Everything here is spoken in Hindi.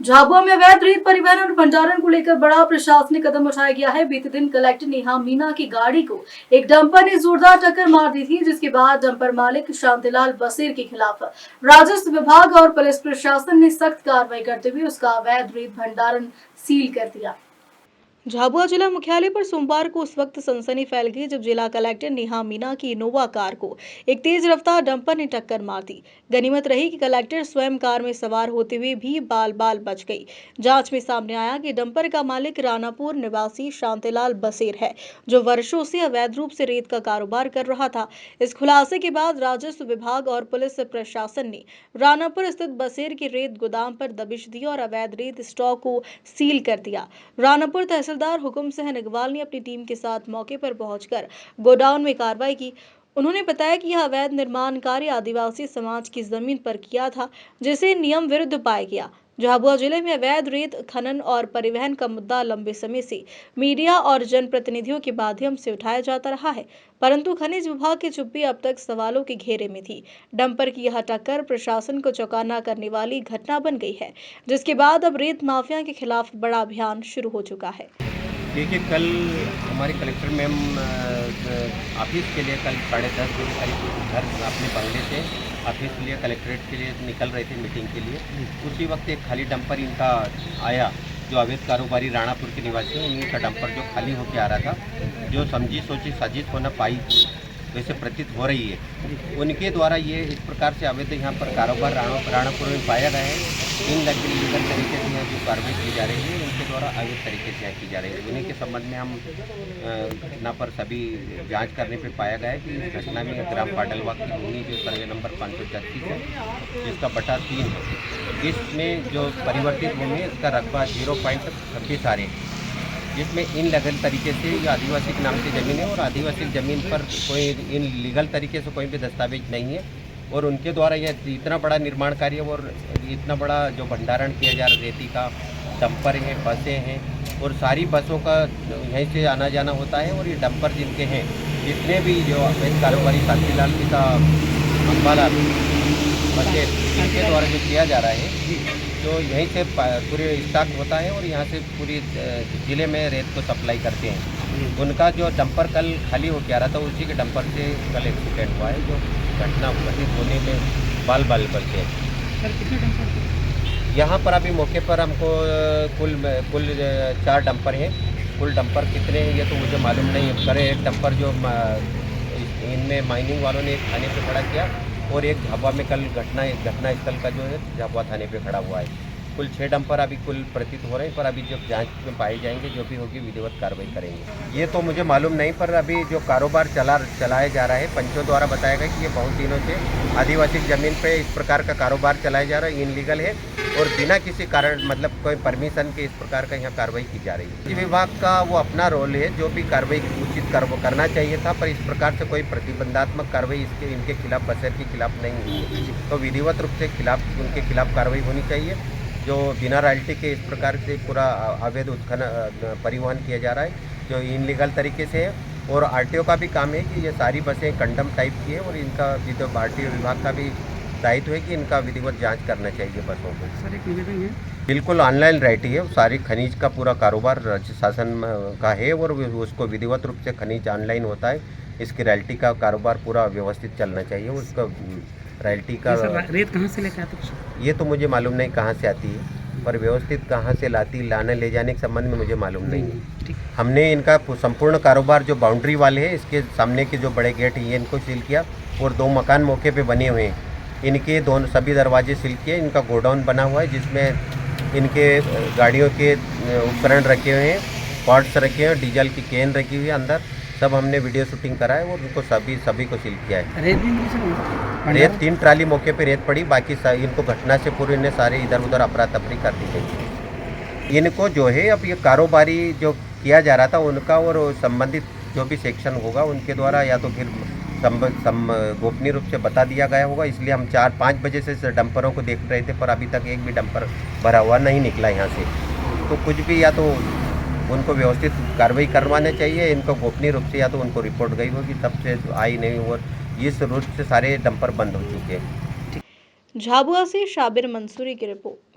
झाबुआ में अवैध रेत परिवहन और भंडारण को लेकर बड़ा प्रशासनिक कदम उठाया गया है। बीते दिन कलेक्टर नेहा मीना की गाड़ी को एक डंपर ने जोरदार टक्कर मार दी थी, जिसके बाद डंपर मालिक शांतिलाल बसेर के खिलाफ राजस्व विभाग और पुलिस प्रशासन ने सख्त कार्रवाई करते हुए उसका अवैध रेत भंडारण सील कर दिया। झाबुआ जिला मुख्यालय पर सोमवार को उस वक्त सनसनी फैल गई जब जिला कलेक्टर नेहा मीना की इनोवा कार को एक तेज रफ्तार डंपर ने टक्कर मार दी। गनीमत रही कि कलेक्टर स्वयं कार में सवार होते हुए भी बाल बाल बच गई। जांच में सामने आया कि डंपर का मालिक रानापुर निवासी शांतिलाल बसेर है, जो वर्षों से अवैध रूप से रेत का कारोबार कर रहा था। इस खुलासे के बाद राजस्व विभाग और पुलिस प्रशासन ने रानापुर स्थित बसेर के रेत गोदाम पर दबिश दी और अवैध रेत स्टॉक को सील कर दिया। रानापुर तहसीलदार हुकुम सिंह निगवाल ने अपनी टीम के साथ मौके पर पहुंचकर गोडाउन में कार्रवाई की। उन्होंने बताया कि यह अवैध निर्माण कार्य आदिवासी समाज की जमीन पर किया था, जिसे नियम विरुद्ध पाया गया। झाबुआ जिले में अवैध रेत खनन और परिवहन का मुद्दा लंबे समय से मीडिया और जनप्रतिनिधियों के माध्यम से उठाया जाता रहा है, परंतु खनिज विभाग की चुप्पी अब तक सवालों के घेरे में थी। डंपर की यह टक्कर प्रशासन को चौंकाना करने वाली घटना बन गई है, जिसके बाद अब रेत माफिया के खिलाफ बड़ा अभियान शुरू हो चुका है। देखिए, कल हमारे कलेक्टर मैम ऑफिस के लिए कल 10:30 बजे करीब घर अपने बंगले से ऑफिस के लिए कलेक्ट्रेट के लिए निकल रहे थे मीटिंग के लिए। उसी वक्त एक खाली डंपर इनका आया, जो अवैध कारोबारी राणापुर के निवासी हैं। इनका डंपर जो खाली होकर आ रहा था, जो समझी सोची साजिश होना पाई वैसे प्रतीत हो रही है, उनके द्वारा ये इस प्रकार से अवैध यहाँ पर कारोबार राणापुर में पाया गया है। इन लीगल तरीके से यहाँ जो कार्रवाई की जा रही है, उनके द्वारा अवैध तरीके से यहाँ की जा रही है। उन्हीं के संबंध में हम घटना पर सभी जांच करने पे पाया गया है कि इस घटना में ग्राम पाडलवा की भूमि जो सर्वे नंबर 536 है, जिसका बटा 3 है, इसमें जो परिवर्तित भूमि है, इसका रकबा 0.26 आ रहे, जिसमें इन लीगल तरीके से ये आदिवासी के नाम की ज़मीन है और आदिवासी ज़मीन पर कोई इन लीगल तरीके से कोई भी दस्तावेज नहीं है। और उनके द्वारा यह इतना बड़ा निर्माण कार्य और इतना बड़ा जो भंडारण किया जा रहा, रेती का डंपर है, बसें हैं, और सारी बसों का यहीं से आना जाना होता है। और ये डंपर जिनके हैं, जितने भी जो अवैध कारोबारी शांतिलाल पिता अम्बालाल बसेर, इनके द्वारा जो किया जा रहा है, तो यहीं से पूरे स्टॉक होता है और यहाँ से पूरी ज़िले में रेत को सप्लाई करते हैं। उनका जो डंपर कल खाली हो गया रहा था, उसी के डंपर से कल एक्सीडेंट हुआ है, जो घटना घटित होने में बाल बाल बचे हैं। सर, कितने डंपर थे यहाँ पर? अभी मौके पर हमको कुल 4 डंपर हैं। कुल डंपर कितने हैं ये तो मुझे मालूम नहीं है। पर एक डंपर जो इनमें माइनिंग वालों ने एक थाने पे खड़ा किया, और एक झाबुआ में कल घटना स्थल का जो है झाबुआ थाने पे खड़ा हुआ है। कुल 6 डंपर अभी कुल प्रतीत हो रहे हैं, पर अभी जब जांच में पाए जाएंगे, जो भी होगी विधिवत कार्रवाई करेंगे। ये तो मुझे मालूम नहीं, पर अभी जो कारोबार चलाया जा रहा है, पंचों द्वारा बताया गया कि ये बहुत दिनों से आदिवासी ज़मीन पे इस प्रकार का कारोबार चलाया जा रहा है, इनलीगल है और बिना किसी कारण मतलब कोई परमिशन के इस प्रकार का यहाँ कार्रवाई की जा रही है। विभाग का वो अपना रोल है, जो भी कार्रवाई उचित करना चाहिए था, पर इस प्रकार से कोई प्रतिबंधात्मक कार्रवाई इनके खिलाफ, बसेर के खिलाफ नहीं हुई है। तो विधिवत रूप से उनके खिलाफ कार्रवाई होनी चाहिए। जो बिना रॉयल्टी के इस प्रकार से पूरा अवैध उत्खनन परिवहन किया जा रहा है, जो इनलीगल तरीके से है। और आरटीओ का भी काम है कि ये सारी बसें कंडम टाइप की है, और इनका आरटीओ विभाग का भी दायित्व है कि इनका विधिवत जांच करना चाहिए बसों को। सर, एक निवेदन है, बिल्कुल ऑनलाइन राइट है, सारी खनिज का पूरा कारोबार राज्य शासन का है, और उसको विधिवत रूप से खनिज ऑनलाइन होता है। इसकी रॉयल्टी का कारोबार पूरा व्यवस्थित चलना चाहिए। उसका रॉयल्टी का रेत कहाँ से लेकर आते हैं? ये तो मुझे मालूम नहीं कहाँ से आती है, पर व्यवस्थित कहाँ से लाने ले जाने के संबंध में मुझे मालूम नहीं है। हमने इनका संपूर्ण कारोबार जो बाउंड्री वाले हैं, इसके सामने के जो बड़े गेट हैं, ये इनको सील किया, और 2 मकान मौके पे बने हुए हैं, इनके दोनों सभी दरवाजे सील किए। इनका गोडाउन बना हुआ है, जिसमें इनके गाड़ियों के उपकरण रखे हुए हैं, पार्ट्स रखे हैं, डीजल की कैन रखी हुई है अंदर। सब हमने वीडियो शूटिंग करा है और उनको सभी को सील किया है। रेत 3 ट्राली मौके पे रेत पड़ी, बाकी इनको घटना से पूर्व इन्हें सारे इधर उधर अफरा तफरी कर दी गई। इनको जो है अब ये कारोबारी जो किया जा रहा था उनका, और संबंधित जो भी सेक्शन होगा उनके द्वारा या तो फिर गोपनीय रूप से बता दिया गया होगा। इसलिए हम 4-5 बजे से डंपरों को देख रहे थे, पर अभी तक एक भी डंपर भरा हुआ नहीं निकला यहाँ से। तो कुछ भी, या तो उनको व्यवस्थित कार्रवाई करवाना चाहिए, इनको गोपनीय रूप से, या तो उनको रिपोर्ट गई होगी तब से आई नहीं, और इस रूट से सारे डंपर बंद हो चुके हैं। झाबुआ से शाबिर मंसूरी की रिपोर्ट।